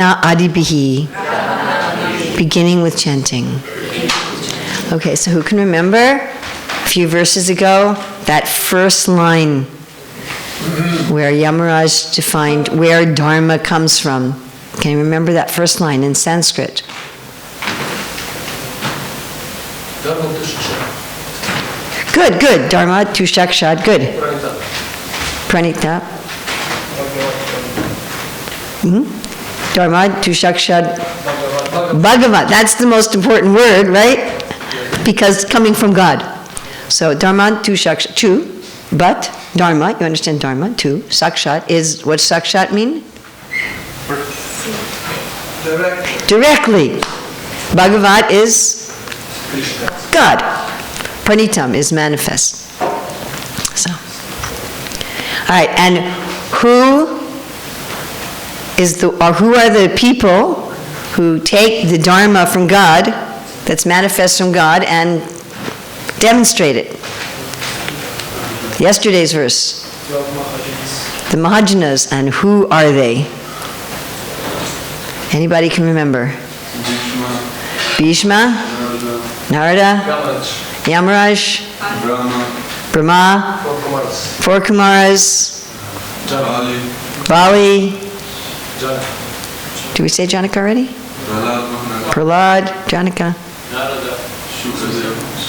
Adibihi, beginning with chanting. Okay, so who can remember a few verses ago, that first line where Yamaraj defined where Dharma comes from? Can you remember that first line in Sanskrit? Good, good. Dharma tu shakshad, good. Pranita. Dharma tu shakshad Bhagavat. That's the most important word, right? Because coming from God. So Dharma tu shakshad, tu, but Dharma, you understand Dharma, tu, sakshat is, what sakshat mean? Directly. Bhagavat is God. Pranitam is manifest. So, all right, and who are the people who take the Dharma from God, that's manifest from God, and demonstrate it? Yesterday's verse. The Mahajanas, and who are they? Anybody can remember? Bhishma, Narada, Yamaraj, Brahma, four Kumaras, Bali. Do we say Janaka already? Prahlad, Janaka,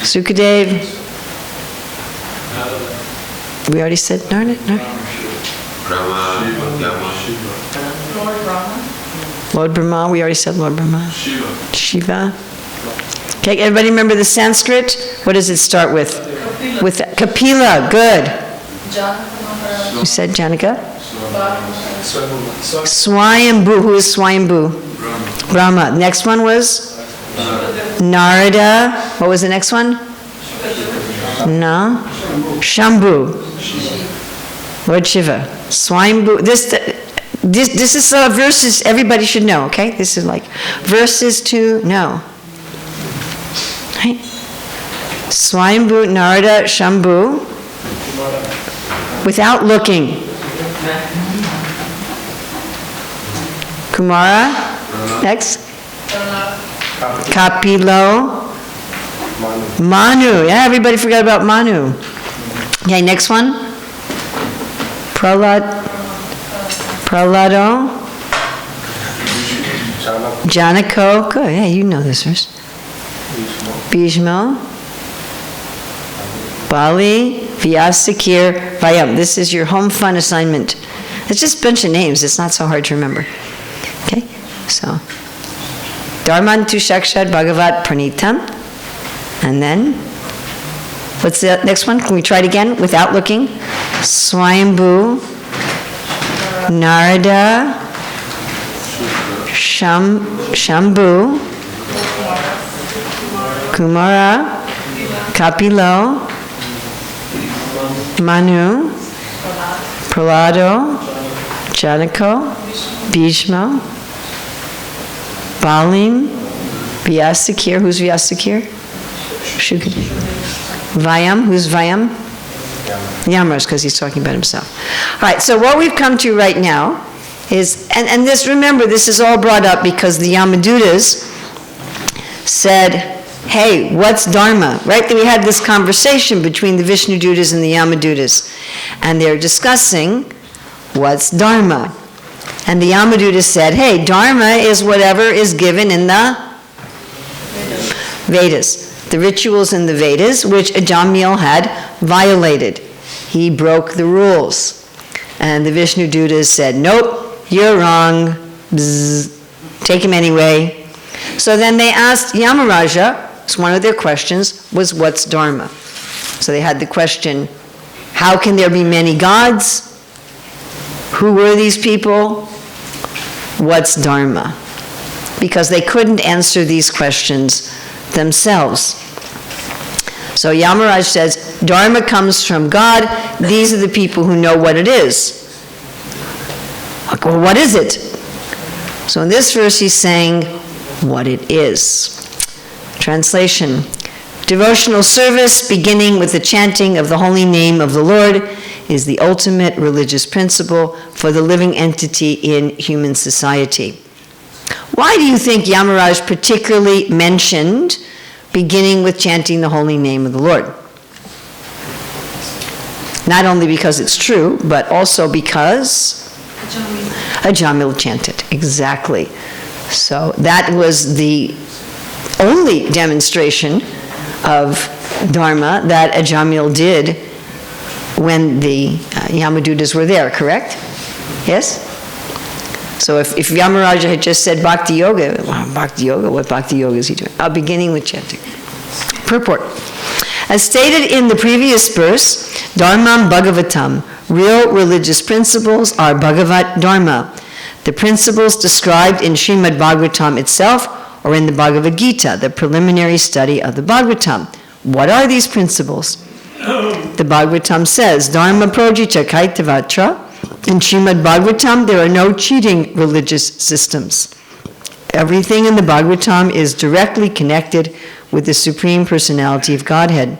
Sukadev. We already said Narada? No? Lord Brahma, we already said Lord Brahma. Shiva. Okay, everybody remember the Sanskrit? What does it start with? With Kapila, good. You said Janaka? Swayambhu, who is Swayambhu? Brahma. Next one was? Narada. What was the next one? No. Shambhu. Lord Shiva. Swayambhu. This is verses everybody should know, okay? This is like verses to know. Right? Swayambhu, Narada, Shambhu, without looking. Kumara, next. Kapilo, Manu. Yeah, everybody forgot about Manu. Okay, next one. Prahlado, Janako. Good, yeah, you know this verse. Bhishma, Bali, Vyasakir, Vayam. This is your home fun assignment. It's just a bunch of names. It's not so hard to remember. Okay, so Dharman tu shakshad Bhagavat Pranitam. And then, what's the next one? Can we try it again without looking? Swayambhu, Narada, Shambhu, Kumara, Kapilo, Manu, Prahlado, Janako, Bhishma, Balim, Vyasakir. Who's Vyasakir? Vayam. Who's Vayam? Yamaraj, because he's talking about himself. All right, so what we've come to right now is, and this, remember, this is all brought up because the Yamadutas said, hey, what's Dharma? Right? We had this conversation between the Vishnu Dutas and the Yamadutas, and they're discussing what's Dharma. And the Yamadutas said, hey, Dharma is whatever is given in the Vedas. The rituals in the Vedas, which Ajamil had violated. He broke the rules. And the Vishnu Dutas said, nope, you're wrong. Bzz, take him anyway. So then they asked Yamaraja, so one of their questions was, what's Dharma? So they had the question, how can there be many gods? Who were these people? What's Dharma? Because they couldn't answer these questions themselves. So Yamaraj says, Dharma comes from God. These are the people who know what it is. Like, well, what is it? So in this verse he's saying what it is. Translation. Devotional service beginning with the chanting of the holy name of the Lord is the ultimate religious principle for the living entity in human society. Why do you think Yamaraj particularly mentioned beginning with chanting the holy name of the Lord? Not only because it's true, but also because Ajamil chanted. Exactly. So that was the only demonstration of Dharma that Ajamil did when the Yamadutas were there, correct? Yes? So if Yamaraja had just said Bhakti Yoga, well, Bhakti Yoga, what Bhakti Yoga is he doing? Beginning with chanting. Purport. As stated in the previous verse, Dharmam Bhagavatam, real religious principles are Bhagavat Dharma. The principles described in Srimad Bhagavatam itself or in the Bhagavad Gita, the preliminary study of the Bhagavatam. What are these principles? The Bhagavatam says, Dharma projita kaitavatra. In Srimad Bhagavatam, there are no cheating religious systems. Everything in the Bhagavatam is directly connected with the Supreme Personality of Godhead.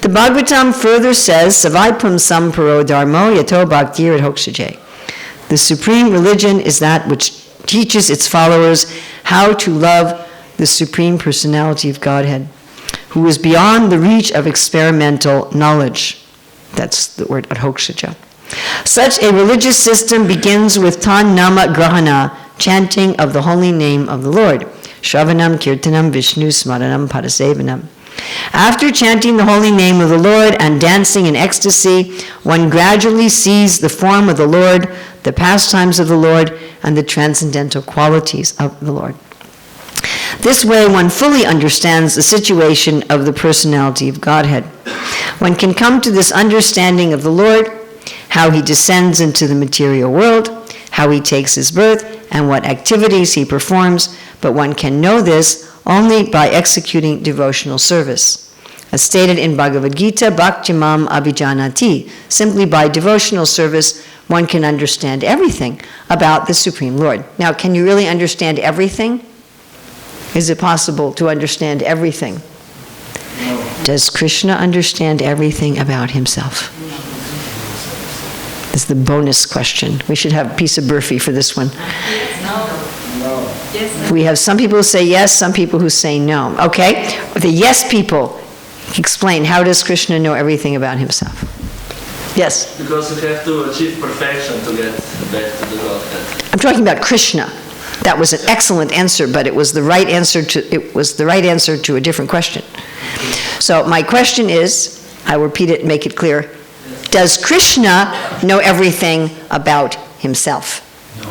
The Bhagavatam further says, Savaipam samparo dharmo yato bhaktir adhokshaje. The supreme religion is that which teaches its followers how to love the Supreme Personality of Godhead, who is beyond the reach of experimental knowledge. That's the word adhokshaja. Such a religious system begins with Tan Nama Grahana, chanting of the holy name of the Lord. Shravanam Kirtanam Vishnu Smaranam Parasevanam. After chanting the holy name of the Lord and dancing in ecstasy, one gradually sees the form of the Lord, the pastimes of the Lord, and the transcendental qualities of the Lord. This way one fully understands the situation of the personality of Godhead. One can come to this understanding of the Lord, how he descends into the material world, how he takes his birth, and what activities he performs, but one can know this only by executing devotional service. As stated in Bhagavad Gita, Bhaktimam Abhijanati, simply by devotional service, one can understand everything about the Supreme Lord. Now, can you really understand everything? Is it possible to understand everything? No. Does Krishna understand everything about himself? This is the bonus question. We should have a piece of burfi for this one. No. Yes. We have some people who say yes, some people who say no. Okay? The yes people, explain, how does Krishna know everything about himself? Yes? Because you have to achieve perfection to get back to the Godhead. I'm talking about Krishna. That was an excellent answer, but it was the right answer to a different question. So my question is, I'll repeat it and make it clear. Does Krishna know everything about himself? No.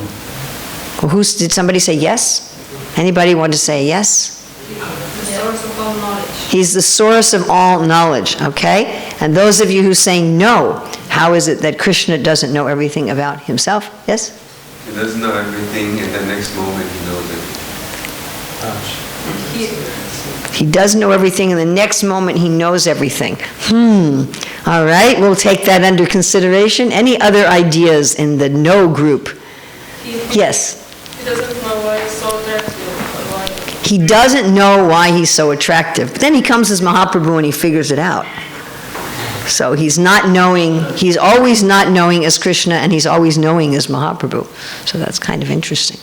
Well, did somebody say yes? Anybody want to say yes? The source of all knowledge. He's the source of all knowledge, okay? And those of you who say no, how is it that Krishna doesn't know everything about himself? Yes? He doesn't know everything, and the next moment he knows it. He does know everything, and the next moment he knows everything. All right, we'll take that under consideration. Any other ideas in the no group? Yes? He doesn't know why he's so attractive. He doesn't know why he's so attractive. But then he comes as Mahaprabhu and he figures it out. So he's not knowing, he's always not knowing as Krishna, and he's always knowing as Mahaprabhu. So that's kind of interesting.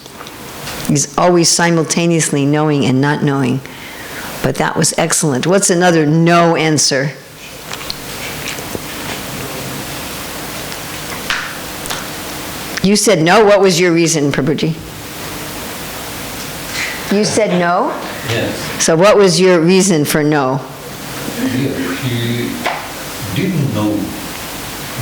He's always simultaneously knowing and not knowing. But that was excellent. What's another no answer? You said no. What was your reason, Prabhuji? You said no? Yes. So what was your reason for no? He didn't know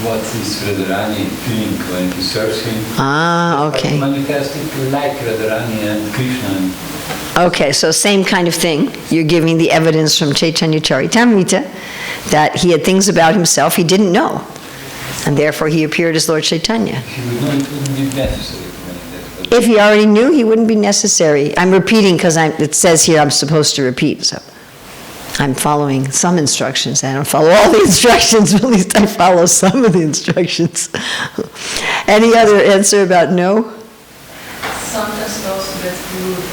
what is Radharani feeling when he serves him. Ah, But he okay. manifested like Radharani and Krishna. Okay, so same kind of thing. You're giving the evidence from Chaitanya Charitamrita that he had things about himself he didn't know. And therefore he appeared as Lord Chaitanya. He would know it wouldn't be necessary to manifest. If he already knew, he wouldn't be necessary. I'm repeating because it says here I'm supposed to repeat, so I'm following some instructions. I don't follow all the instructions, but at least I follow some of the instructions. Any other answer about no? Sometimes he also gets bewildered.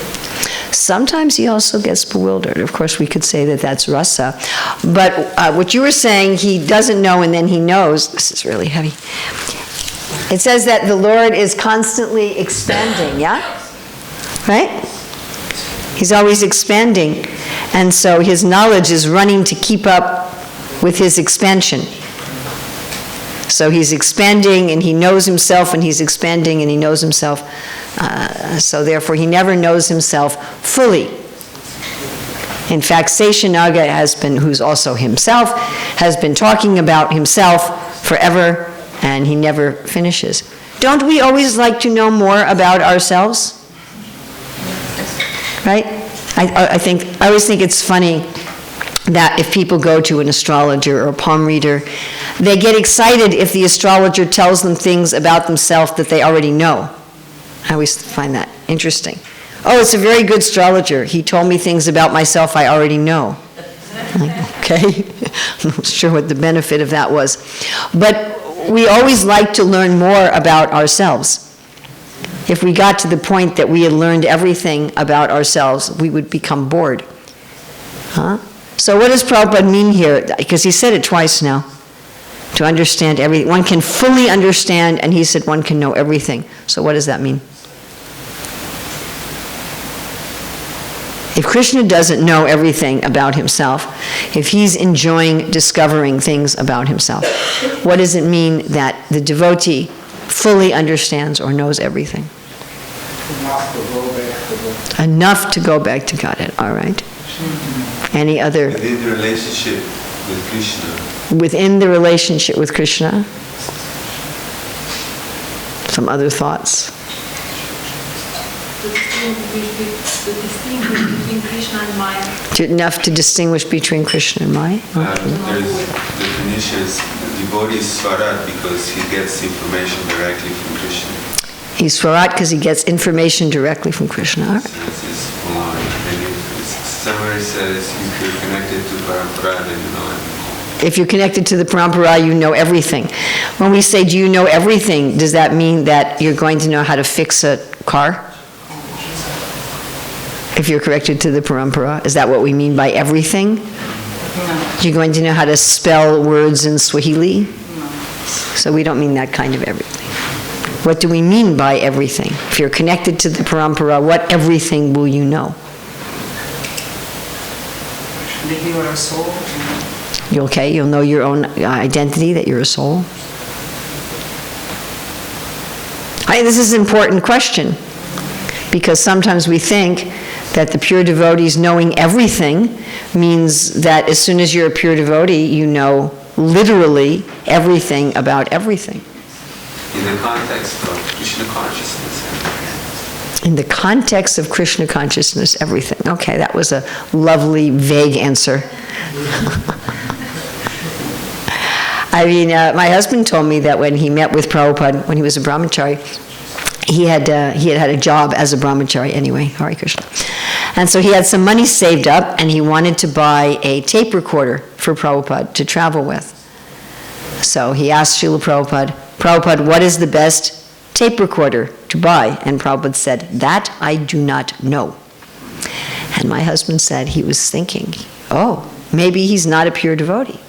Sometimes he also gets bewildered. Of course, we could say that that's rasa. But what you were saying, he doesn't know and then he knows. This is really heavy. It says that the Lord is constantly expanding, yeah? Right? He's always expanding. And so his knowledge is running to keep up with his expansion. So he's expanding and he knows himself, and he's expanding and he knows himself. So therefore he never knows himself fully. In fact, Seshanaga has been, who's also himself, has been talking about himself forever, and he never finishes. Don't we always like to know more about ourselves? Right? I always think it's funny that if people go to an astrologer or a palm reader, they get excited if the astrologer tells them things about themselves that they already know. I always find that interesting. Oh, it's a very good astrologer. He told me things about myself I already know. Okay? I'm not sure what the benefit of that was. But we always like to learn more about ourselves. If we got to the point that we had learned everything about ourselves, we would become bored. Huh? So what does Prabhupada mean here? Because he said it twice now. To understand everything. One can fully understand, and he said one can know everything. So what does that mean? If Krishna doesn't know everything about himself, if he's enjoying discovering things about himself, what does it mean that the devotee fully understands or knows everything? Enough to go back to Godhead. All right. Any other? Within the relationship with Krishna. Within the relationship with Krishna. Some other thoughts? To distinguish between Krishna and Maya. Enough to distinguish between Krishna and Maya? There's definitions. The devotee is Swarat because he gets information directly from Krishna. He's Swarat because he gets information directly from Krishna. All right. Somewhere it says if you're connected to Parampara, then you know everything. If you're connected to the Parampara, you know everything. When we say, do you know everything, does that mean that you're going to know how to fix a car? If you're connected to the Parampara, is that what we mean by everything? No. You're going to know how to spell words in Swahili? No. So we don't mean that kind of everything. What do we mean by everything? If you're connected to the Parampara, what everything will you know? That you are a soul. You okay? You'll know your own identity, that you're a soul. This is an important question, because sometimes we think that the pure devotees knowing everything means that as soon as you're a pure devotee, you know literally everything about everything. In the context of Krishna consciousness. In the context of Krishna consciousness, everything. Okay, that was a lovely, vague answer. I mean, my husband told me that when he met with Prabhupada, when he was a brahmachari, he had had a job as a brahmachari anyway, Hare Krishna. And so he had some money saved up, and he wanted to buy a tape recorder for Prabhupada to travel with. So he asked Srila Prabhupada, Prabhupada, what is the best tape recorder to buy? And Prabhupada said, that I do not know. And my husband said he was thinking, oh, maybe he's not a pure devotee.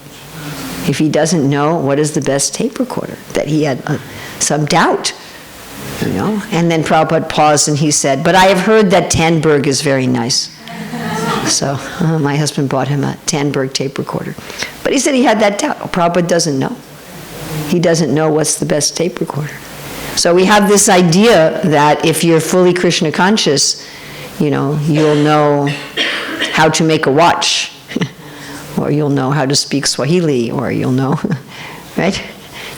If he doesn't know what is the best tape recorder, that he had some doubt, you know. And then Prabhupada paused and he said, but I have heard that Tandberg is very nice. So my husband bought him a Tandberg tape recorder. But he said he had that doubt. Oh, Prabhupada doesn't know. He doesn't know what's the best tape recorder. So we have this idea that if you're fully Krishna conscious, you know, you'll know how to make a watch. Or you'll know how to speak Swahili, or you'll know, right?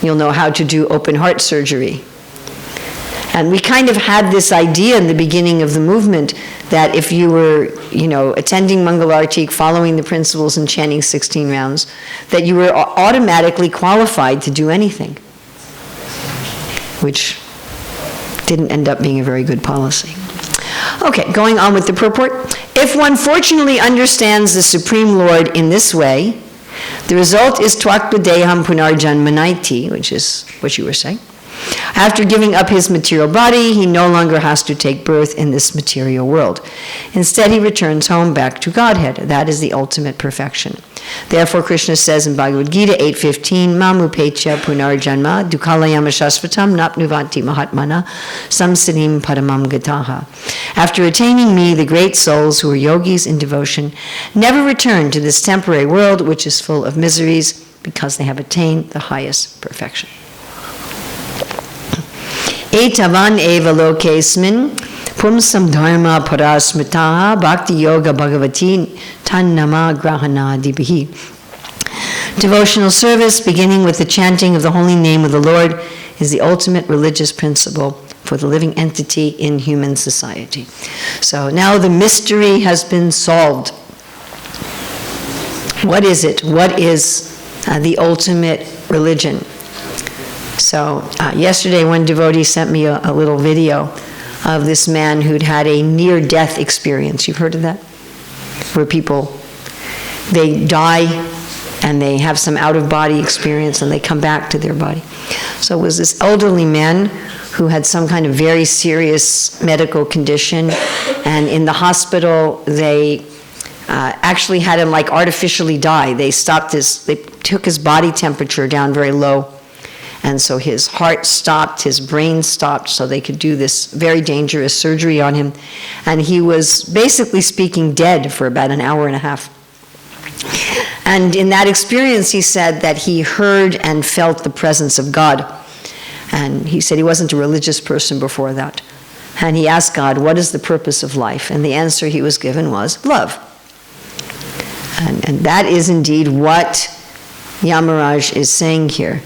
You'll know how to do open heart surgery. And we kind of had this idea in the beginning of the movement that if you were, you know, attending Mangalartik, following the principles and chanting 16 rounds, that you were automatically qualified to do anything, which didn't end up being a very good policy. Okay, going on with the purport. If one fortunately understands the Supreme Lord in this way, the result is Tvaktva Deham Punarjanmanaiti, which is what you were saying. After giving up his material body, he no longer has to take birth in this material world. Instead, he returns home back to Godhead. That is the ultimate perfection. Therefore, Krishna says in Bhagavad Gita 8:15, Mamupecha punarjanma dukalayama shasvatam napnuvanti mahatmana samsiddhim paramam gataha. After attaining me, the great souls who are yogis in devotion never return to this temporary world which is full of miseries because they have attained the highest perfection. Etavan eva lokesmin pumsam dharma parasmitaha bhakti yoga bhagavati tannama grahana dibihi. Devotional service, beginning with the chanting of the holy name of the Lord, is the ultimate religious principle for the living entity in human society. So now the mystery has been solved. What is it? What is the ultimate religion? So yesterday one devotee sent me a little video of this man who'd had a near-death experience. You've heard of that? Where people, they die and they have some out-of-body experience and they come back to their body. So it was this elderly man who had some kind of very serious medical condition, and in the hospital they actually had him like artificially die. They took his body temperature down very low, and so his heart stopped, his brain stopped, so they could do this very dangerous surgery on him. And he was basically speaking dead for about an hour and a half. And in that experience, he said that he heard and felt the presence of God. And he said he wasn't a religious person before that. And he asked God, what is the purpose of life? And the answer he was given was love. And that is indeed what Yamaraj is saying here.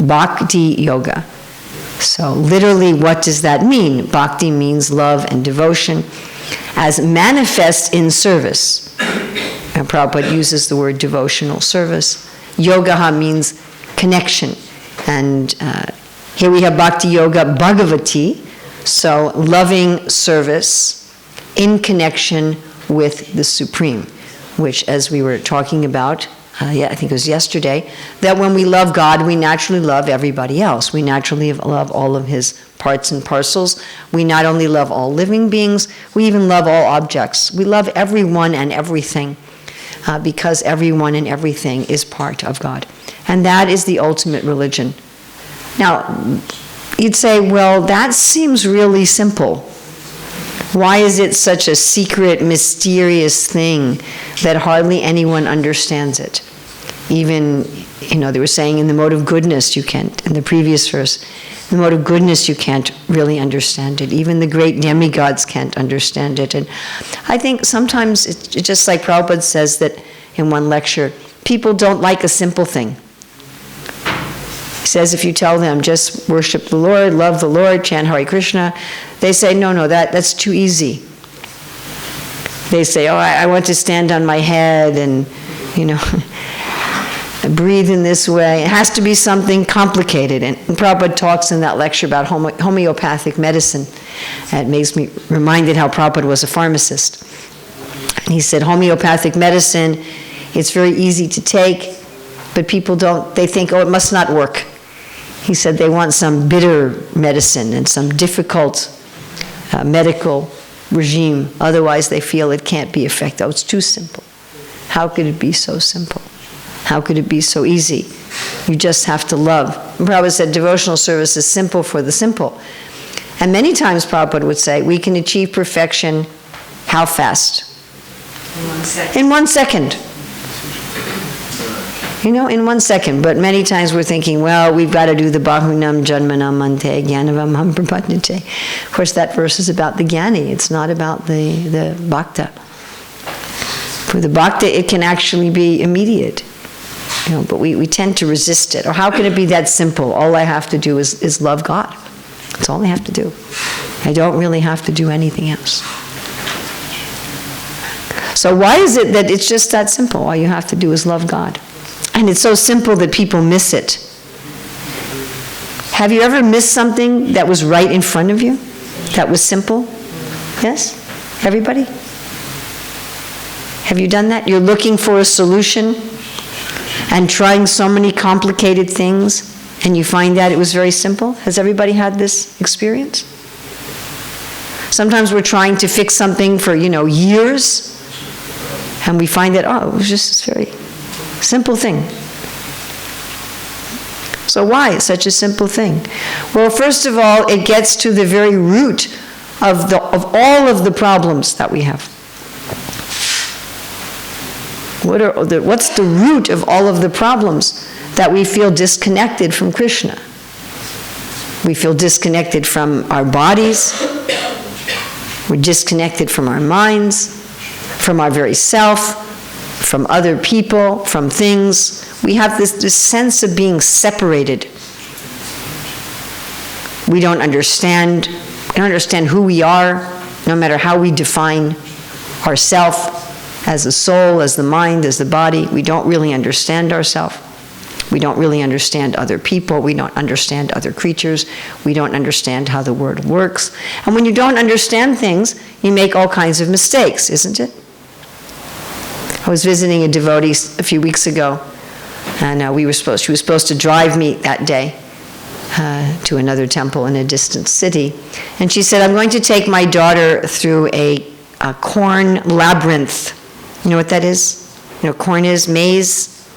Bhakti yoga. So literally, what does that mean? Bhakti means love and devotion as manifest in service. And Prabhupada uses the word devotional service. Yoga means connection. And here we have Bhakti Yoga Bhagavati, so loving service in connection with the Supreme, which, as we were talking about, I think it was yesterday, that when we love God, we naturally love everybody else. We naturally love all of His parts and parcels. We not only love all living beings, we even love all objects. We love everyone and everything, because everyone and everything is part of God. And that is the ultimate religion. Now, you'd say, well, that seems really simple. Why is it such a secret, mysterious thing that hardly anyone understands it? Even, they were saying in the mode of goodness you can't, in the previous verse, in the mode of goodness you can't really understand it. Even the great demigods can't understand it. And I think sometimes, it's just like Prabhupada says that in one lecture, people don't like a simple thing. He says if you tell them, just worship the Lord, love the Lord, chant Hare Krishna, they say, no, that's too easy. They say, I want to stand on my head and, breathe in this way. It has to be something complicated. And Prabhupada talks in that lecture about homeopathic medicine. And it makes me reminded how Prabhupada was a pharmacist. And he said, homeopathic medicine, it's very easy to take, but people they think, it must not work. He said they want some bitter medicine and some difficult medical regime. Otherwise, they feel it can't be effective. Oh, it's too simple. How could it be so simple? How could it be so easy? You just have to love. And Prabhupada said devotional service is simple for the simple. And many times Prabhupada would say, we can achieve perfection how fast? In 1 second. In 1 second. But many times we're thinking, well, we've got to do the bahunam janmanam ante jnanavam ham prapadnate. Of course, that verse is about the jnani. It's not about the bhakta. For the bhakta, it can actually be immediate. But we tend to resist it. Or how can it be that simple? All I have to do is love God. That's all I have to do. I don't really have to do anything else. So why is it that it's just that simple? All you have to do is love God. And it's so simple that people miss it. Have you ever missed something that was right in front of you? That was simple? Yes? Everybody? Have you done that? You're looking for a solution and trying so many complicated things, and you find that it was very simple? Has everybody had this experience? Sometimes we're trying to fix something for, years, and we find that, it was just this very simple thing. So why such a simple thing? Well, first of all, it gets to the very root of all of the problems that we have. What's the root of all of the problems? That we feel disconnected from Krishna. We feel disconnected from our bodies. We're disconnected from our minds, from our very self, from other people, from things. We have this sense of being separated. We don't understand who we are, no matter how we define ourself as the soul, as the mind, as the body. We don't really understand ourselves. We don't really understand other people. We don't understand other creatures. We don't understand how the world works. And when you don't understand things, you make all kinds of mistakes, isn't it? I was visiting a devotee a few weeks ago, and she was supposed to drive me that day to another temple in a distant city. And she said, I'm going to take my daughter through a corn labyrinth. You know what that is? Corn is maize,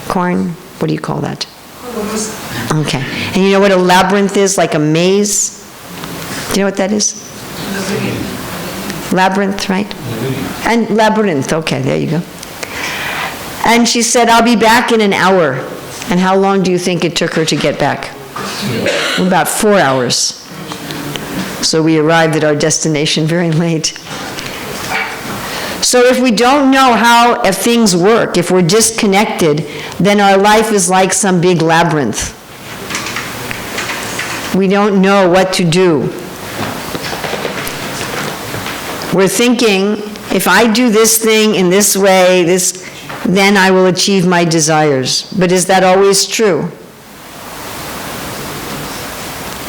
corn. What do you call that? Okay. And you know what a labyrinth is? Like a maze? Do you know what that is? Labyrinth, right? And labyrinth, okay, there you go. And she said, I'll be back in an hour. And how long do you think it took her to get back? About 4 hours. So we arrived at our destination very late. So if we don't know how things work, if we're disconnected, then our life is like some big labyrinth. We don't know what to do. We're thinking, if I do this thing in this way, then I will achieve my desires. But is that always true?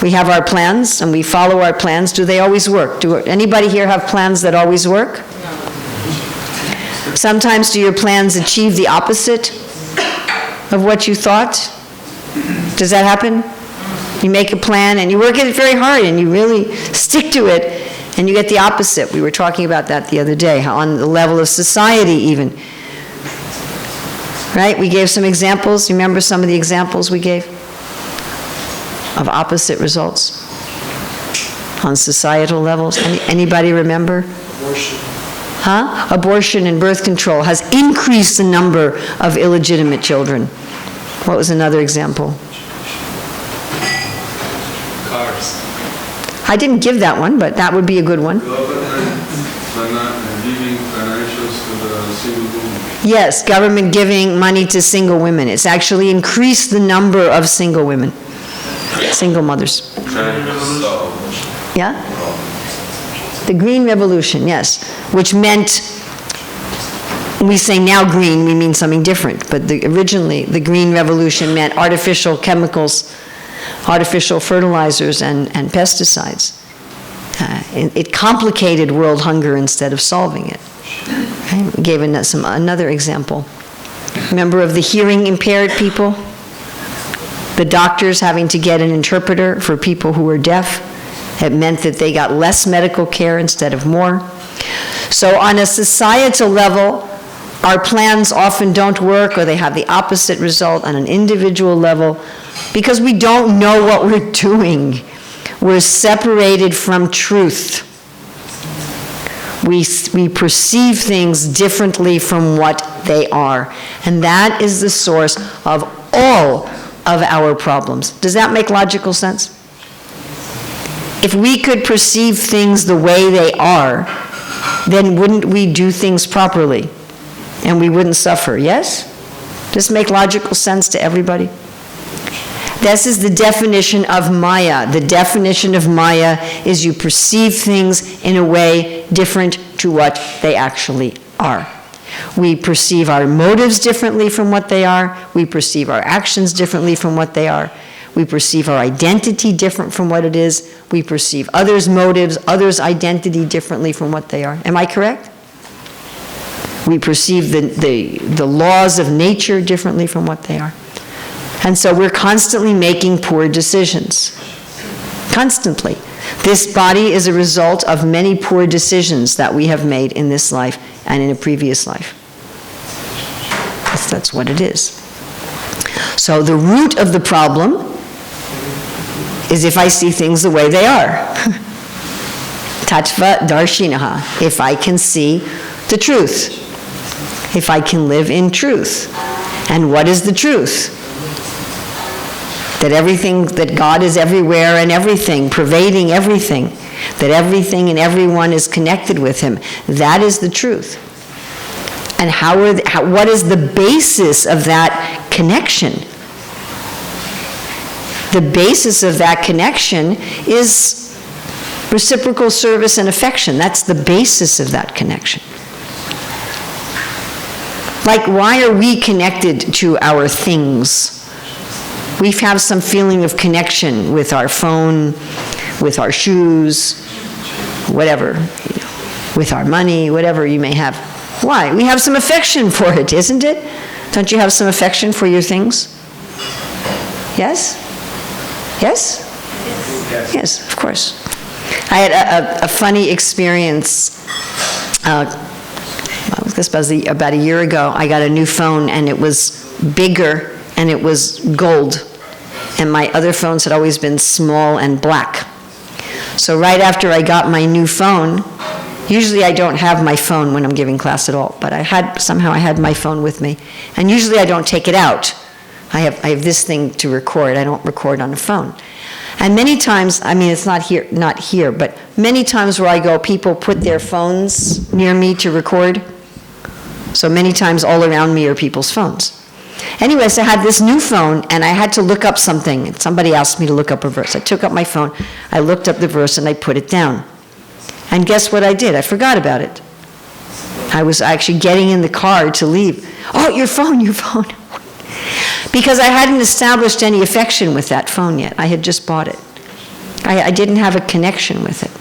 We have our plans and we follow our plans. Do they always work? Do anybody here have plans that always work? Sometimes do your plans achieve the opposite of what you thought? Does that happen? You make a plan and you work at it very hard and you really stick to it and you get the opposite. We were talking about that the other day, how on the level of society even. Right? We gave some examples. You remember some of the examples we gave of opposite results on societal levels? Anybody remember? Abortion and birth control has increased the number of illegitimate children. What was another example? Cars. I didn't give that one, but that would be a good one. Giving financials to the single women. Yes, government giving money to single women. It's actually increased the number of single women, single mothers. Trying to solve. Yeah? The Green Revolution, yes, which meant, we say now green, we mean something different, but originally the Green Revolution meant artificial chemicals, artificial fertilizers and pesticides. It complicated world hunger instead of solving it. Okay? We gave another example. Remember of the hearing impaired people? The doctors having to get an interpreter for people who were deaf. It meant that they got less medical care instead of more. So on a societal level, our plans often don't work or they have the opposite result on an individual level because we don't know what we're doing. We're separated from truth. We perceive things differently from what they are. And that is the source of all of our problems. Does that make logical sense? If we could perceive things the way they are, then wouldn't we do things properly? And we wouldn't suffer, yes? Does this make logical sense to everybody? This is the definition of Maya. The definition of Maya is you perceive things in a way different to what they actually are. We perceive our motives differently from what they are. We perceive our actions differently from what they are. We perceive our identity different from what it is. We perceive others' motives, others' identity differently from what they are. Am I correct? We perceive the laws of nature differently from what they are. And so we're constantly making poor decisions. Constantly. This body is a result of many poor decisions that we have made in this life and in a previous life. That's what it is. So the root of the problem is if I see things the way they are. Tattva darshinaha, if I can see the truth. If I can live in truth. And what is the truth? That everything, that God is everywhere and everything, pervading everything, that everything and everyone is connected with Him. That is the truth. And what is the basis of that connection? The basis of that connection is reciprocal service and affection. That's the basis of that connection. Like, why are we connected to our things? We have some feeling of connection with our phone, with our shoes, whatever, with our money, whatever you may have. Why? We have some affection for it, isn't it? Don't you have some affection for your things? Yes? Yes? Yes, of course. I had a funny experience. About a year ago, I got a new phone, and it was bigger, and it was gold. And my other phones had always been small and black. So right after I got my new phone, usually I don't have my phone when I'm giving class at all, but somehow I had my phone with me. And usually I don't take it out. I have this thing to record. I don't record on the phone. And many times, I mean, it's not here, but many times where I go, people put their phones near me to record. So many times all around me are people's phones. Anyways, I had this new phone, and I had to look up something. Somebody asked me to look up a verse. I took up my phone, I looked up the verse, and I put it down. And guess what I did? I forgot about it. I was actually getting in the car to leave. Oh, your phone. Because I hadn't established any affection with that phone yet. I had just bought it. I didn't have a connection with it.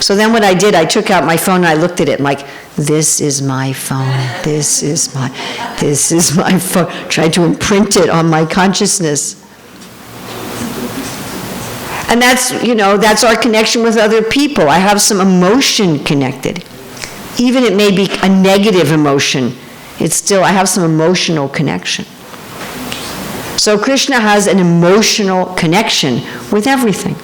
So then what I did, I took out my phone and I looked at it and like, this is my phone, this is my phone. Tried to imprint it on my consciousness. And that's our connection with other people. I have some emotion connected. Even it may be a negative emotion, I have some emotional connection. So Krishna has an emotional connection with everything.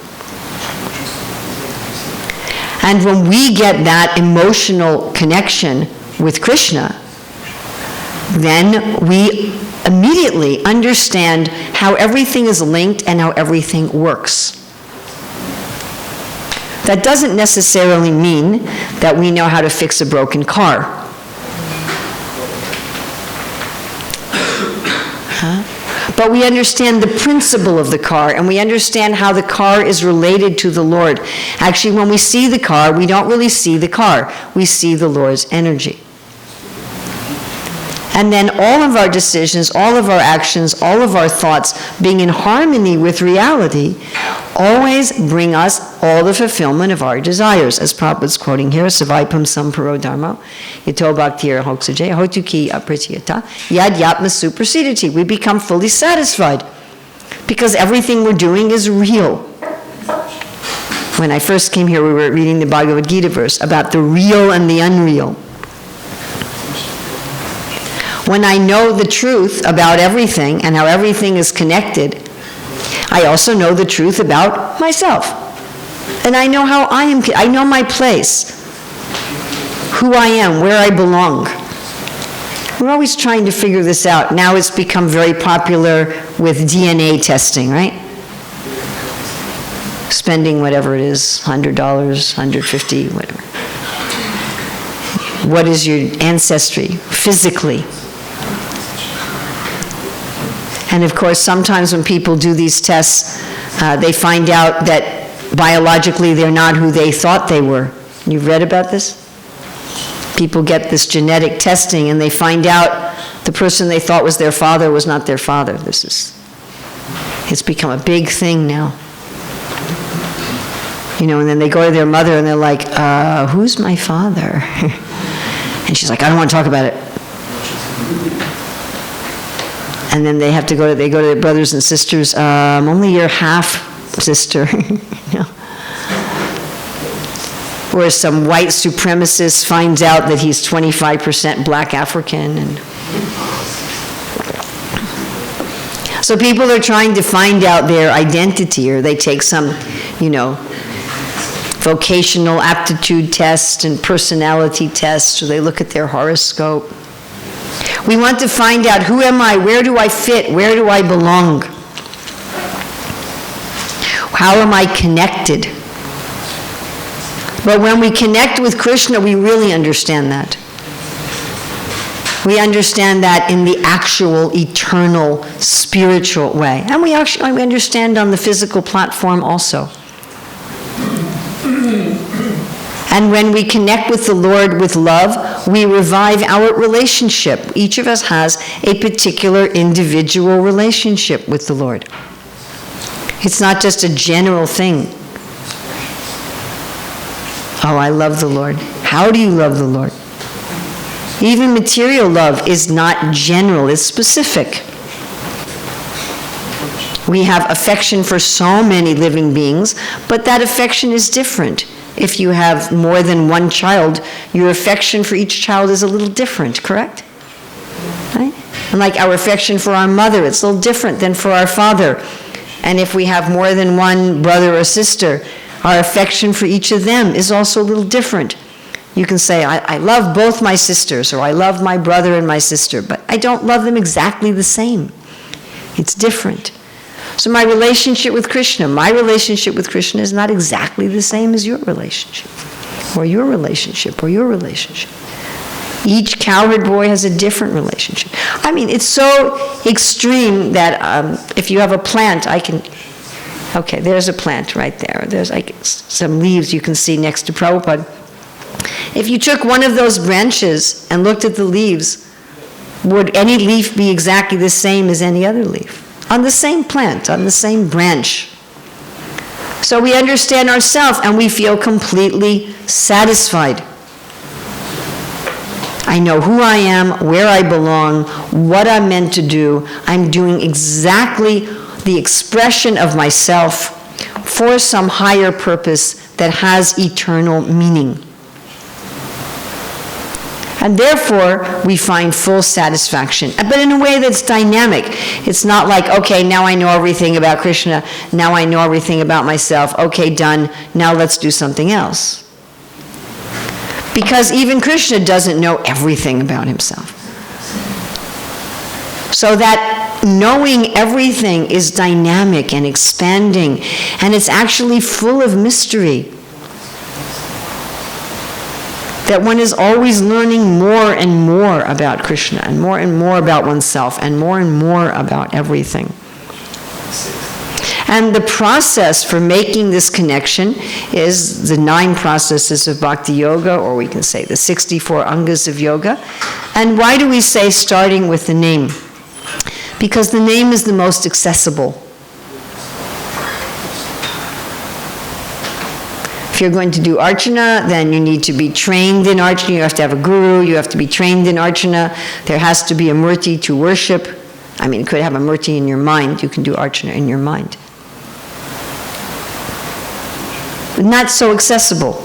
And when we get that emotional connection with Krishna, then we immediately understand how everything is linked and how everything works. That doesn't necessarily mean that we know how to fix a broken car. But we understand the principle of the car, and we understand how the car is related to the Lord. Actually, when we see the car, we don't really see the car. We see the Lord's energy. And then all of our decisions, all of our actions, all of our thoughts, being in harmony with reality, always bring us all the fulfillment of our desires. As Prabhupada's quoting here, Savaipam Samparo Dharma, Yato Bhaktir Hoksajay, Hotuki Apritiyata, Yad Yatma Supersediti. We become fully satisfied because everything we're doing is real. When I first came here, we were reading the Bhagavad Gita verse about the real and the unreal. When I know the truth about everything and how everything is connected, I also know the truth about myself. And I know how I know my place, who I am, where I belong. We're always trying to figure this out. Now it's become very popular with DNA testing, right? Spending whatever it is, $100, $150, whatever. What is your ancestry, physically? And of course, sometimes when people do these tests, they find out that biologically they're not who they thought they were. You've read about this? People get this genetic testing and they find out the person they thought was their father was not their father. It's become a big thing now. And then they go to their mother and they're like, who's my father? And she's like, I don't want to talk about it. And then they go to their brothers and sisters, only your half sister, you know. Or some white supremacist finds out that he's 25% black African. And so people are trying to find out their identity, or they take some, you know, vocational aptitude test and personality tests, or they look at their horoscope. We want to find out, who am I? Where do I fit? Where do I belong? How am I connected? But when we connect with Krishna, we really understand that. We understand that in the actual, eternal, spiritual way. And we understand on the physical platform also. And when we connect with the Lord with love, we revive our relationship. Each of us has a particular individual relationship with the Lord. It's not just a general thing. Oh, I love the Lord. How do you love the Lord? Even material love is not general, it's specific. We have affection for so many living beings, but that affection is different. If you have more than one child, your affection for each child is a little different, correct? Right? And like our affection for our mother, it's a little different than for our father. And if we have more than one brother or sister, our affection for each of them is also a little different. You can say, I love both my sisters, or I love my brother and my sister, but I don't love them exactly the same. It's different. So my relationship with Krishna is not exactly the same as your relationship, or your relationship, or your relationship. Each cowherd boy has a different relationship. I mean, it's so extreme that if you have a plant, okay, there's a plant right there. There's like some leaves you can see next to Prabhupada. If you took one of those branches and looked at the leaves, would any leaf be exactly the same as any other leaf? On the same plant, on the same branch. So we understand ourselves and we feel completely satisfied. I know who I am, where I belong, what I'm meant to do. I'm doing exactly the expression of myself for some higher purpose that has eternal meaning. And therefore, we find full satisfaction, but in a way that's dynamic. It's not like, okay, now I know everything about Krishna, now I know everything about myself, okay, done, now let's do something else. Because even Krishna doesn't know everything about himself. So that knowing everything is dynamic and expanding, and it's actually full of mystery. That one is always learning more and more about Krishna, and more about oneself, and more about everything. And the process for making this connection is the 9 processes of Bhakti Yoga, or we can say the 64 Angas of Yoga. And why do we say starting with the name? Because the name is the most accessible. If you're going to do Archana, then you need to be trained in Archana. You have to have a guru. You have to be trained in Archana. There has to be a murti to worship. I mean, you could have a murti in your mind. You can do Archana in your mind. Not so accessible.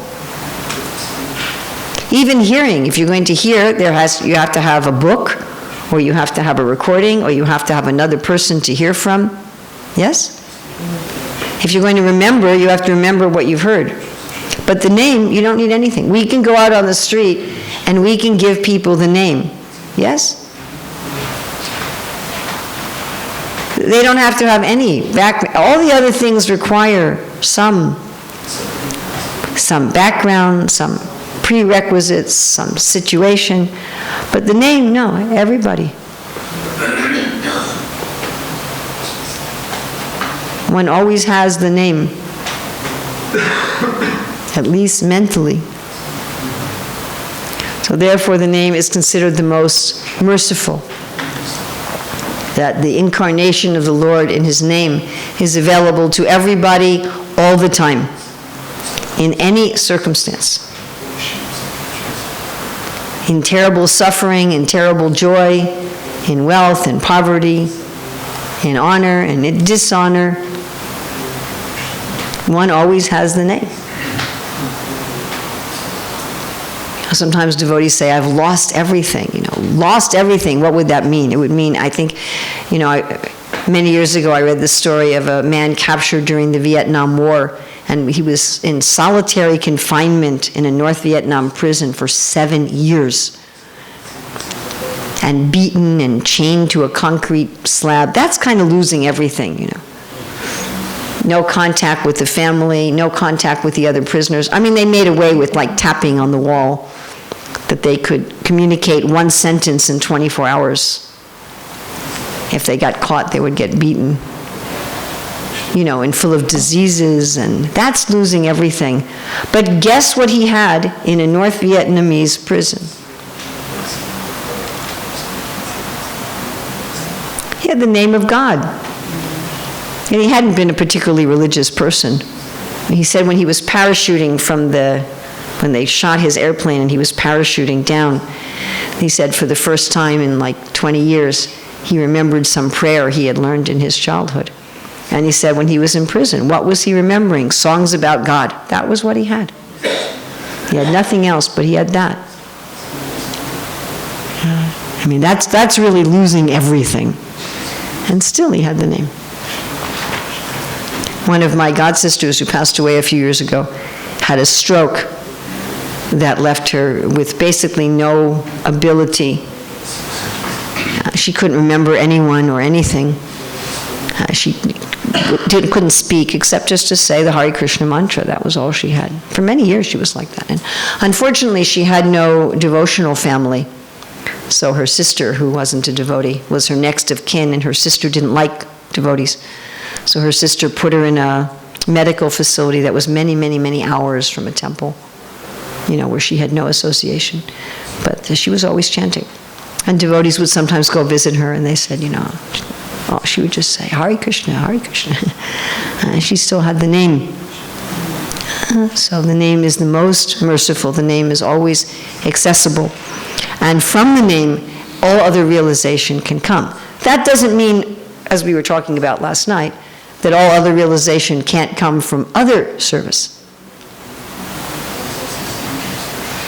Even hearing, if you're going to hear, you have to have a book, or you have to have a recording, or you have to have another person to hear from. Yes? If you're going to remember, you have to remember what you've heard. But the name, you don't need anything. We can go out on the street and we can give people the name. Yes? They don't have to have any background. All the other things require some background, some prerequisites, some situation. But the name, no, everybody. One always has the name, at least mentally. So therefore the name is considered the most merciful. That the incarnation of the Lord in His name is available to everybody all the time, in any circumstance. In terrible suffering, in terrible joy, in wealth, in poverty, in honor, and in dishonor. One always has the name. Sometimes devotees say, I've lost everything, lost everything. What would that mean? It would mean, I think, many years ago I read the story of a man captured during the Vietnam War, and he was in solitary confinement in a North Vietnam prison for 7 years, and beaten and chained to a concrete slab. That's kind of losing everything, No contact with the family, no contact with the other prisoners. I mean, they made away with like tapping on the wall, that they could communicate one sentence in 24 hours. If they got caught, they would get beaten. And full of diseases, and that's losing everything. But guess what he had in a North Vietnamese prison? He had the name of God. And he hadn't been a particularly religious person. He said when he was parachuting when they shot his airplane and he was parachuting down, he said for the first time in like 20 years, he remembered some prayer he had learned in his childhood. And he said when he was in prison, what was he remembering? Songs about God. That was what he had. He had nothing else, but he had that. I mean, that's really losing everything. And still he had the name. One of my godsisters who passed away a few years ago had a stroke that left her with basically no ability. She couldn't remember anyone or anything. She couldn't speak except just to say the Hare Krishna mantra. That was all she had. For many years she was like that. And unfortunately she had no devotional family. So her sister, who wasn't a devotee, was her next of kin, and her sister didn't like devotees. So her sister put her in a medical facility that was many, many, many hours from a temple, where she had no association. But she was always chanting. And devotees would sometimes go visit her, and they said, she would just say, Hare Krishna, Hare Krishna. And she still had the name. So the name is the most merciful. The name is always accessible. And from the name, all other realization can come. That doesn't mean, as we were talking about last night, that all other realization can't come from other service.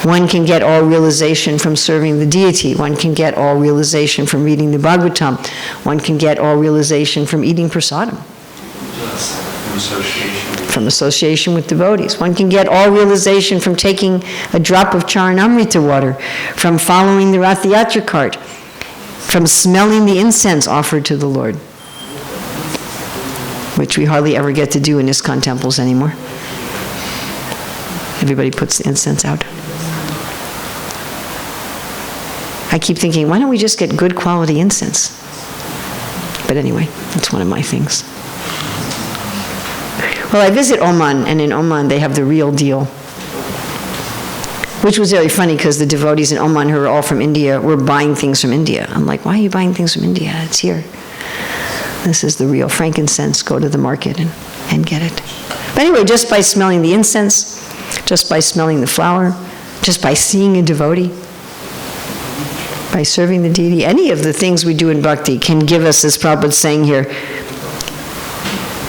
One can get all realization from serving the deity. One can get all realization from reading the Bhagavatam. One can get all realization from eating prasadam. From association with devotees. One can get all realization from taking a drop of charanamrita water, from following the Rath Yatra cart, from smelling the incense offered to the Lord, which we hardly ever get to do in ISKCON temples anymore. Everybody puts the incense out. I keep thinking, why don't we just get good quality incense? But anyway, that's one of my things. Well, I visit Oman, and in Oman they have the real deal, which was very funny because the devotees in Oman who are all from India were buying things from India. I'm like, why are you buying things from India? It's here. This is the real frankincense. Go to the market and get it. But anyway, just by smelling the incense, just by smelling the flower, just by seeing a devotee, by serving the deity, any of the things we do in Bhakti can give us, as Prabhupada's saying here,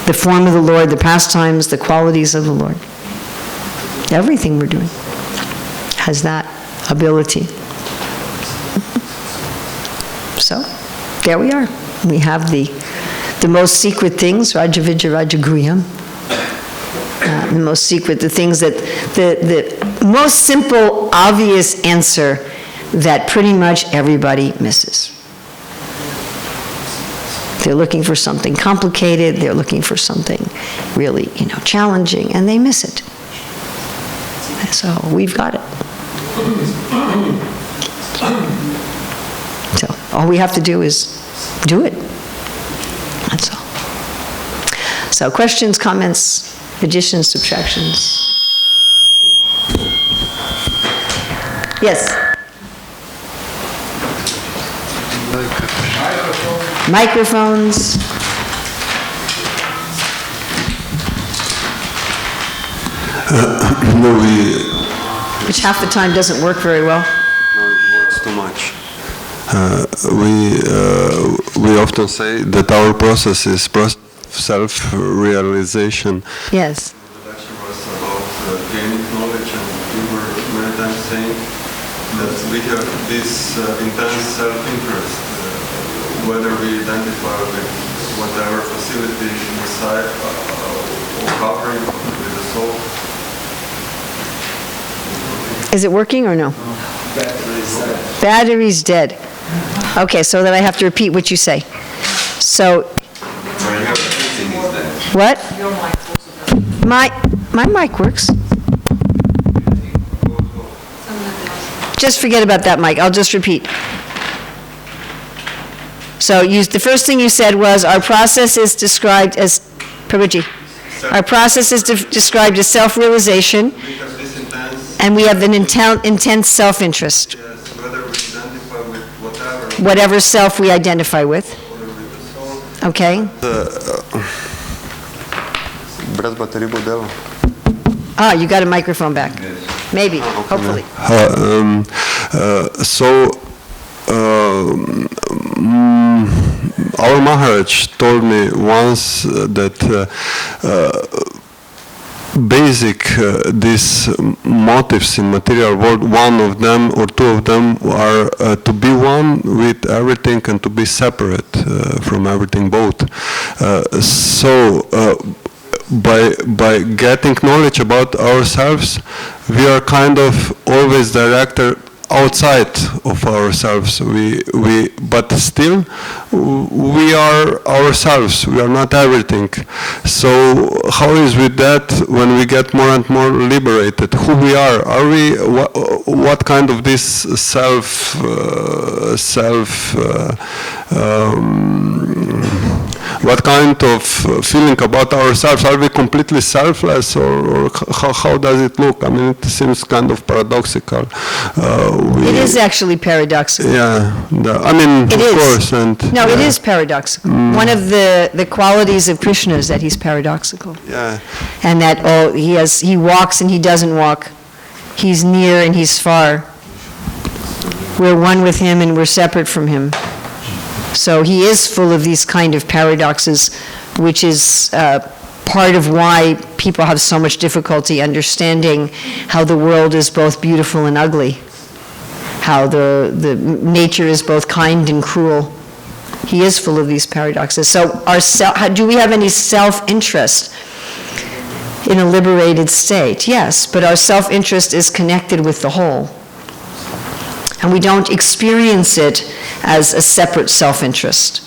the form of the Lord, the pastimes, the qualities of the Lord. Everything we're doing has that ability. So, there we are. We have the most secret things, Rajavidya Rajagriham. The most secret, the things that, the most simple, obvious answer that pretty much everybody misses. They're looking for something complicated, they're looking for something really, challenging, and they miss it. So we've got it. So all we have to do is do it. That's all. So questions, comments, additions, subtractions? Yes? Microphones. No, which half the time doesn't work very well. No, it works too much. we often say that our process is self-realization. Yes. The lecture was about gaining knowledge, and we were many times saying that we have this intense self-interest, whether we identify with whatever facility inside or covering with the soul. Is it working or no? Battery's dead. Okay, so then I have to repeat what you say. So, what? My mic works. Just forget about that mic. I'll just repeat. So the first thing you said was our process is described as, Prabhuji, our process is described as self-realization, and we have an intense self-interest. Whatever self we identify with. Okay. You got a microphone back. Maybe, hopefully. Our Maharaj told me once that these motives in material world, one of them or two of them are to be one with everything and to be separate from everything both. By getting knowledge about ourselves, we are kind of always directed outside of ourselves. But still, we are ourselves. We are not everything. So how is with that when we get more and more liberated? Who we are? Are we? What kind of this what kind of feeling about ourselves? Are we completely selfless, or how does it look? I mean, it seems kind of paradoxical. It is actually paradoxical. Yeah, of course. It is paradoxical. One of the qualities of Krishna is that he's paradoxical. Yeah. And that he walks and he doesn't walk. He's near and he's far. We're one with him and we're separate from him. So he is full of these kind of paradoxes, which is part of why people have so much difficulty understanding how the world is both beautiful and ugly, how the nature is both kind and cruel. He is full of these paradoxes. So do we have any self-interest in a liberated state? Yes, but our self-interest is connected with the whole. And we don't experience it as a separate self-interest.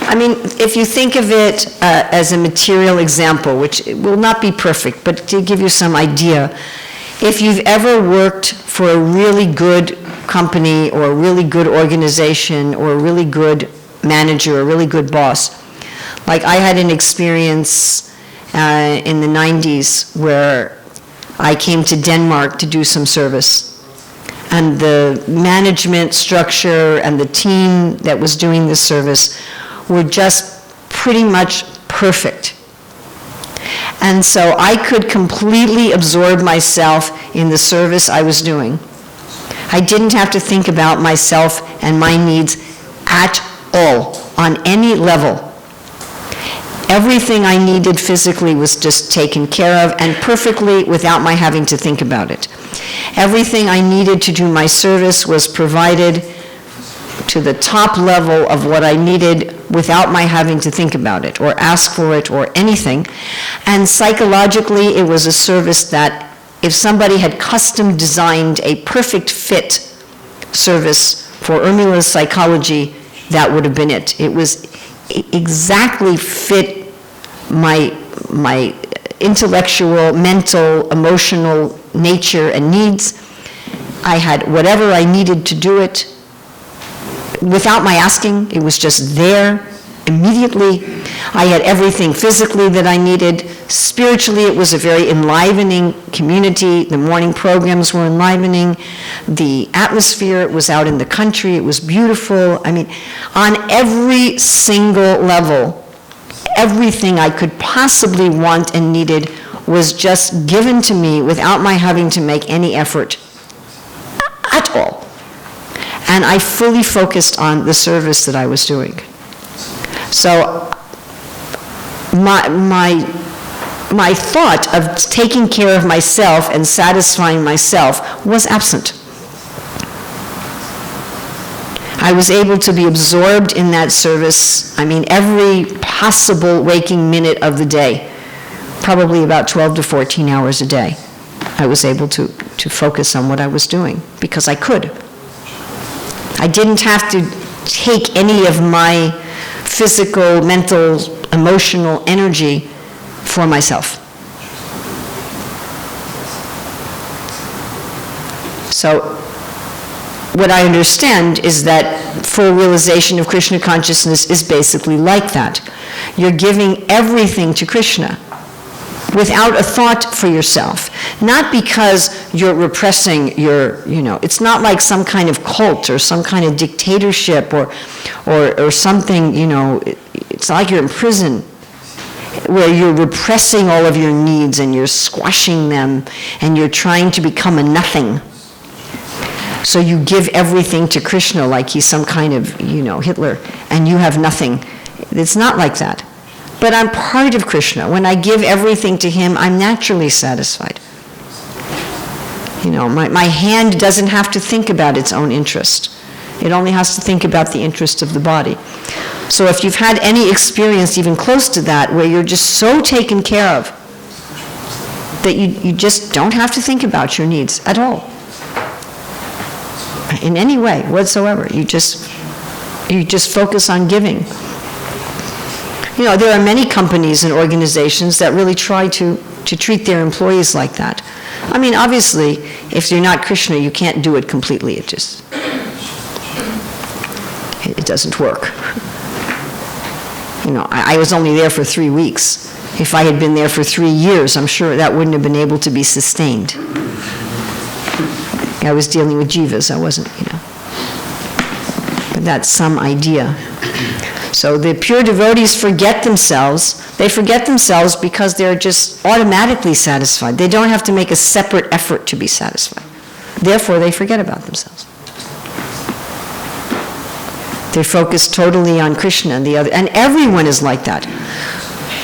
I mean, if you think of it as a material example, which will not be perfect, but to give you some idea, if you've ever worked for a really good company or a really good organization or a really good manager, a really good boss, like I had an experience in the 90s where I came to Denmark to do some service. And the management structure and the team that was doing this service were just pretty much perfect. And so I could completely absorb myself in the service I was doing. I didn't have to think about myself and my needs at all, on any level. Everything I needed physically was just taken care of, and perfectly without my having to think about it. Everything I needed to do my service was provided to the top level of what I needed without my having to think about it or ask for it or anything. And psychologically, it was a service that if somebody had custom designed a perfect fit service for Urmila's psychology, that would have been it. It was exactly fit my intellectual, mental, emotional nature and needs. I had whatever I needed to do it without my asking. It was just there immediately. I had everything physically that I needed. Spiritually, it was a very enlivening community. The morning programs were enlivening. The atmosphere was out in the country. It was beautiful. I mean, on every single level, everything I could possibly want and needed was just given to me without my having to make any effort at all. And I fully focused on the service that I was doing. So my thought of taking care of myself and satisfying myself was absent. I was able to be absorbed in that service, I mean, every possible waking minute of the day, probably about 12 to 14 hours a day. I was able to focus on what I was doing because I could. I didn't have to take any of my physical, mental, emotional energy for myself. So, what I understand is that full realization of Krishna consciousness is basically like that. You're giving everything to Krishna without a thought for yourself. Not because you're repressing your, it's not like some kind of cult or some kind of dictatorship or something, it's like you're in prison where you're repressing all of your needs and you're squashing them and you're trying to become a nothing. So you give everything to Krishna like he's some kind of, Hitler, and you have nothing. It's not like that. But I'm part of Krishna. When I give everything to him, I'm naturally satisfied. My hand doesn't have to think about its own interest. It only has to think about the interest of the body. So if you've had any experience even close to that, where you're just so taken care of, that you just don't have to think about your needs at all. In any way whatsoever. You just focus on giving. There are many companies and organizations that really try to treat their employees like that. I mean, obviously, if you're not Krishna, you can't do it completely. It doesn't work. I was only there for 3 weeks. If I had been there for 3 years, I'm sure that wouldn't have been able to be sustained. I was dealing with jivas, I wasn't, But that's some idea. So the pure devotees forget themselves. They forget themselves because they're just automatically satisfied. They don't have to make a separate effort to be satisfied. Therefore, they forget about themselves. They focus totally on Krishna and the other, and everyone is like that.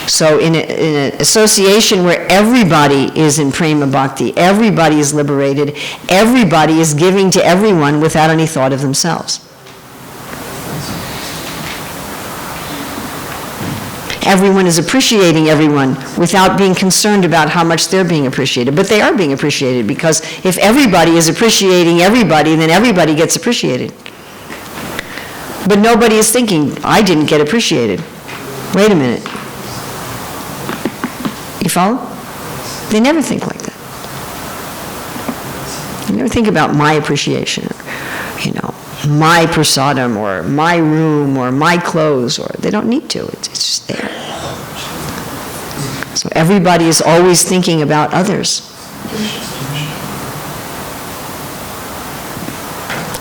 So in an association where everybody is in prema bhakti, everybody is liberated, everybody is giving to everyone without any thought of themselves. Everyone is appreciating everyone without being concerned about how much they're being appreciated. But they are being appreciated because if everybody is appreciating everybody, then everybody gets appreciated. But nobody is thinking, I didn't get appreciated. Wait a minute. You follow? They never think like that. They never think about my appreciation, my prasadam, or my room, or my clothes, or they don't need to. It's just there. So everybody is always thinking about others.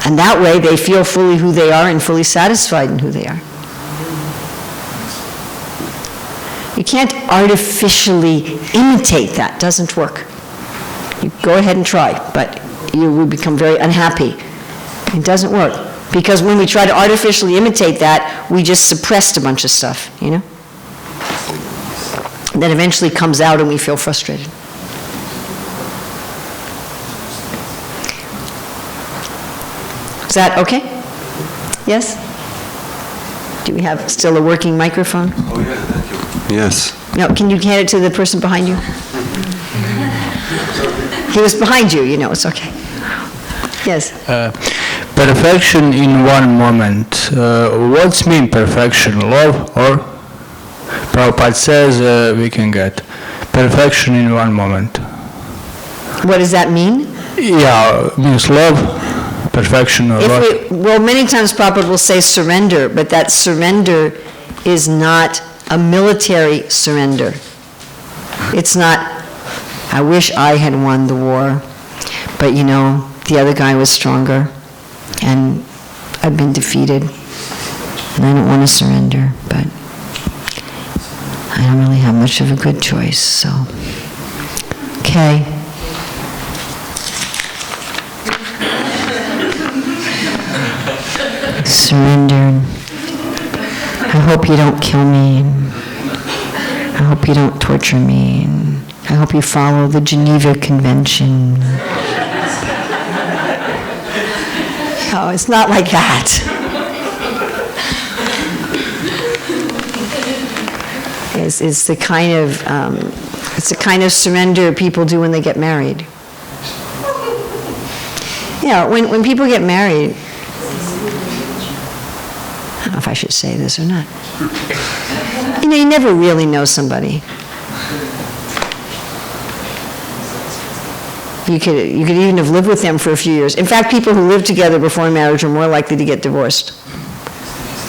And that way they feel fully who they are and fully satisfied in who they are. You can't artificially imitate that. Doesn't work. You go ahead and try, but you will become very unhappy. It doesn't work. Because when we try to artificially imitate that, we just suppressed a bunch of stuff, And then eventually comes out and we feel frustrated. Is that okay? Yes? Do we have still a working microphone? Oh yeah, thank you. Yes. No, can you hand it to the person behind you? He was behind you, it's okay. Yes. Perfection in one moment. What's mean perfection? Love or? Prabhupada says we can get perfection in one moment. What does that mean? Yeah, means love, perfection or love. Well, many times Prabhupada will say surrender, but that surrender is not a military surrender. It's not, I wish I had won the war, but the other guy was stronger, and I've been defeated, and I don't want to surrender, but I don't really have much of a good choice, so. Okay. surrender. I hope you don't kill me. I hope you don't torture me. I hope you follow the Geneva Convention. No, it's not like that. It's the kind of surrender people do when they get married. You know, when people get married, I don't know if I should say this or not. You know, you never really know somebody. You could even have lived with them for a few years. In fact, people who live together before marriage are more likely to get divorced.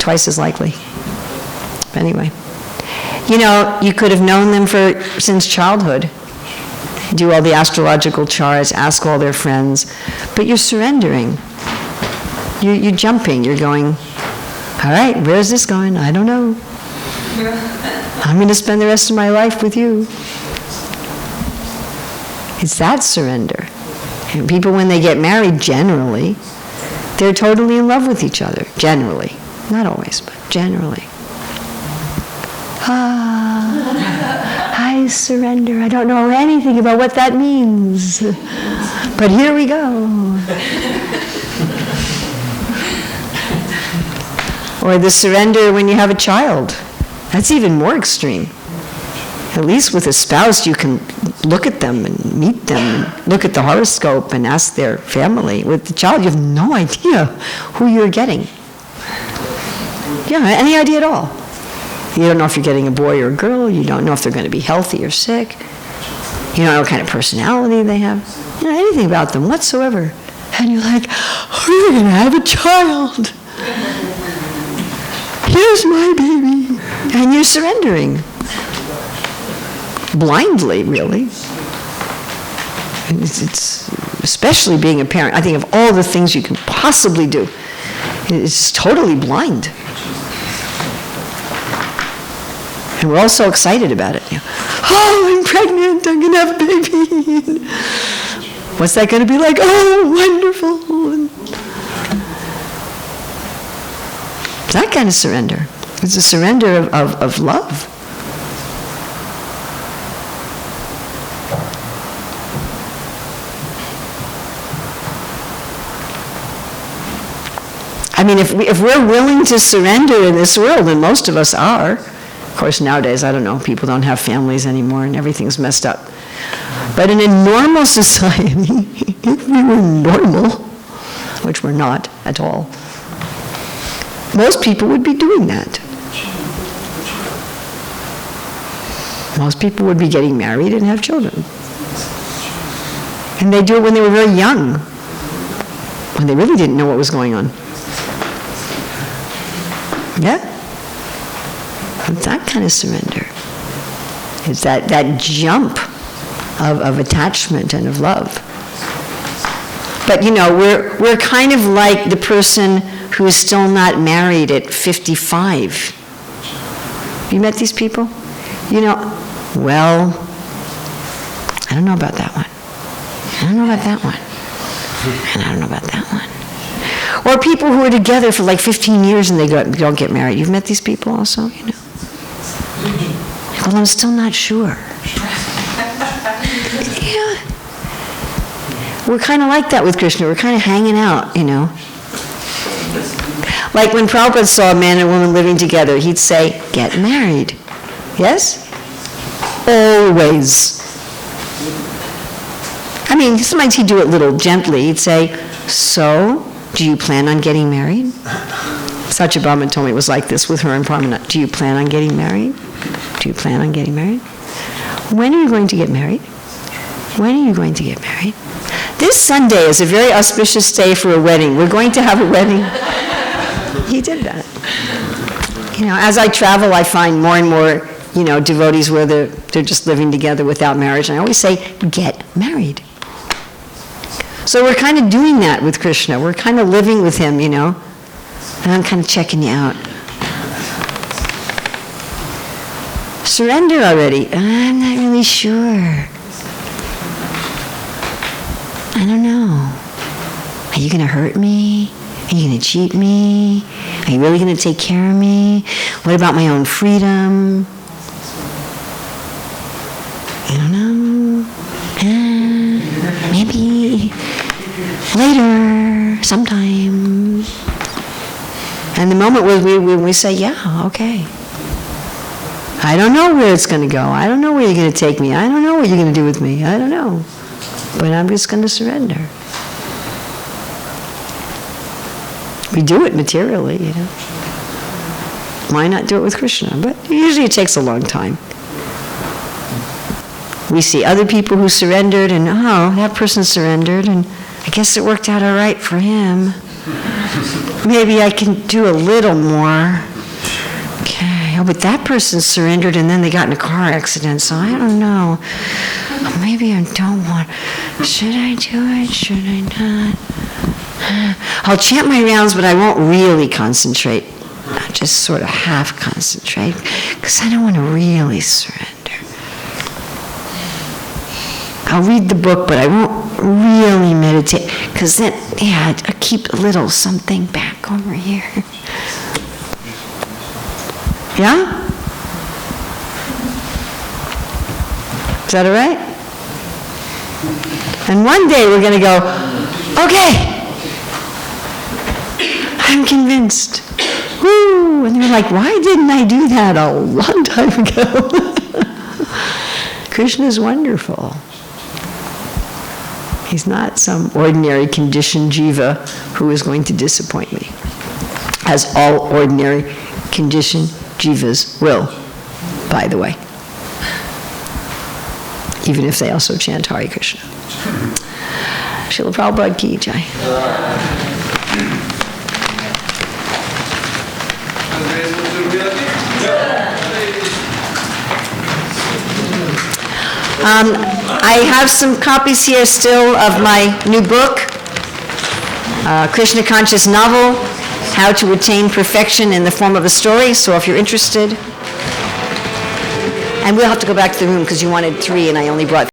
Twice as likely. But anyway. You know, you could have known them since childhood. Do all the astrological charts, ask all their friends. But you're surrendering. You're jumping. You're going, all right, where's this going? I don't know. I'm going to spend the rest of my life with you. It's that surrender. And people, when they get married, generally, they're totally in love with each other. Generally. Not always, but generally. I surrender. I don't know anything about what that means. But here we go. Or the surrender when you have a child. That's even more extreme. At least with a spouse, you can look at them and meet them, and look at the horoscope and ask their family. With the child, you have no idea who you're getting. You don't have any idea at all. You don't know if you're getting a boy or a girl. You don't know if they're going to be healthy or sick. You don't know what kind of personality they have. You don't know anything about them whatsoever. And you're like, oh, you're going to have a child. Here's my baby. And you're surrendering. Blindly, really. It's especially being a parent. I think of all the things you can possibly do, it's totally blind. And we're all so excited about it. Oh, I'm pregnant, I'm going to have a baby. What's that going to be like? Oh, wonderful. It's that kind of surrender. It's a surrender of love. I mean, if we're willing to surrender in this world, and most of us are, of course nowadays, I don't know, people don't have families anymore and everything's messed up. But in a normal society, if we were normal, which we're not at all, most people would be doing that. Most people would be getting married and have children. And they do it when they were very young, when they really didn't know what was going on. Yeah? It's that kind of surrender. It's that jump of attachment and of love. But you know, we're kind of like the person who is still not married at 55. You met these people? You know, well, I don't know about that one. I don't know about that one. And I don't know about that one. Or people who are together for like 15 years and they don't get married. You've met these people also, you know? Well, I'm still not sure. Yeah. We're kind of like that with Krishna. We're kind of hanging out, you know? Like when Prabhupada saw a man and a woman living together, he'd say, get married. Yes? Always. I mean, sometimes he'd do it a little gently. He'd say, so, do you plan on getting married? Satyabhama told me it was like this with her and Pramana. Do you plan on getting married? Do you plan on getting married? When are you going to get married? When are you going to get married? This Sunday is a very auspicious day for a wedding. We're going to have a wedding. He did that. You know, as I travel, I find more and more, you know, devotees where they're just living together without marriage. And I always say, get married. So we're kind of doing that with Krishna. We're kind of living with him, you know. And I'm kind of checking you out. Surrender already. I'm not really sure. I don't know. Are you going to hurt me? Are you going to cheat me? Are you really going to take care of me? What about my own freedom? I don't know. Maybe later, sometime. And the moment when we say, yeah, okay. I don't know where it's going to go. I don't know where you're going to take me. I don't know what you're going to do with me. I don't know. But I'm just going to surrender. We do it materially, you know. Why not do it with Krishna? But usually it takes a long time. We see other people who surrendered, and oh, that person surrendered, and I guess it worked out all right for him. Maybe I can do a little more. Okay, oh, but that person surrendered, and then they got in a car accident, so I don't know. Maybe I don't want. Should I do it? Should I not? I'll chant my rounds, but I won't really concentrate. I'll just sort of half concentrate, because I don't want to really surrender. I'll read the book, but I won't really meditate, because then, yeah, I keep a little something back over here. Yeah? Is that all right? And one day we're going to go, okay, I'm convinced. Woo! And you're like, why didn't I do that a long time ago? Krishna is wonderful. He's not some ordinary conditioned jiva who is going to disappoint me, as all ordinary conditioned jivas will, by the way, even if they also chant Hare Krishna. Srila Prabhupada ki jai. I have some copies here still of my new book, Krishna Conscious Novel, How to Attain Perfection in the Form of a Story, so if you're interested. And we'll have to go back to the room because you wanted 3 and I only brought